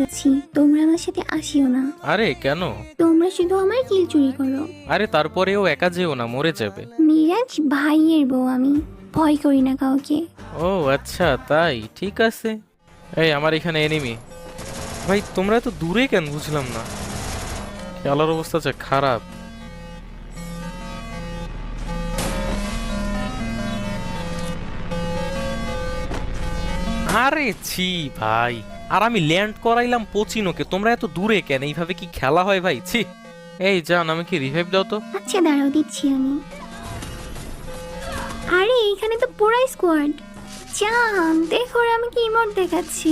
যাচ্ছি, তোমরা আমার সাথে আসিও না। আরে কেন? তোমরা শুধু আমার কিল চুরি করো। আরে তারপরেও একা যেও না, মরে যাবে। মিরাজ ভাইয়ের বউ আমি, ভয় করি না কাউকে। ও আচ্ছা তাই, ঠিক আছে। এই আমার এখানে এনিমি। ভাই তোমরা তো দূরে কেন, বুঝলাম না। খেলার অবস্থা যা খারাপ। আরে ছি ভাই, আর আমি ল্যান্ড করাইলাম পচিনোকে, তোমরা এত দূরে কেন? এইভাবে কি খেলা হয় ভাই? ছি। এই জান, আমাকে রিভাইভ দাও তো। আচ্ছা দাঁড়াও, দিচ্ছি আমি। আরে এখানে তো পুরাই স্কোয়াড। জান দেখো, ওরা আমাকে ইমোট দেখাচ্ছে।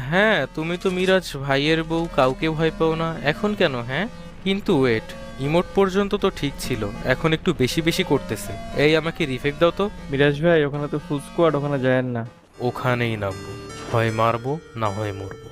হ্যাঁ, তুমি তো মিরাজ ভাইয়ের বউ, কাউকে ভয় পাও না, এখন কেন? হ্যাঁ কিন্তু ওয়েট, ইমোট পর্যন্ত তো ঠিক ছিল, এখন একটু বেশি বেশি করতেছে। এই আমাকে রিভাইভ দাও তো। মিরাজ ভাই ওখানে তো ফুল স্কোয়াড, ওখানে যায়েন না। ওখানেই নামবো, হয় মারবো না হয় মরবো।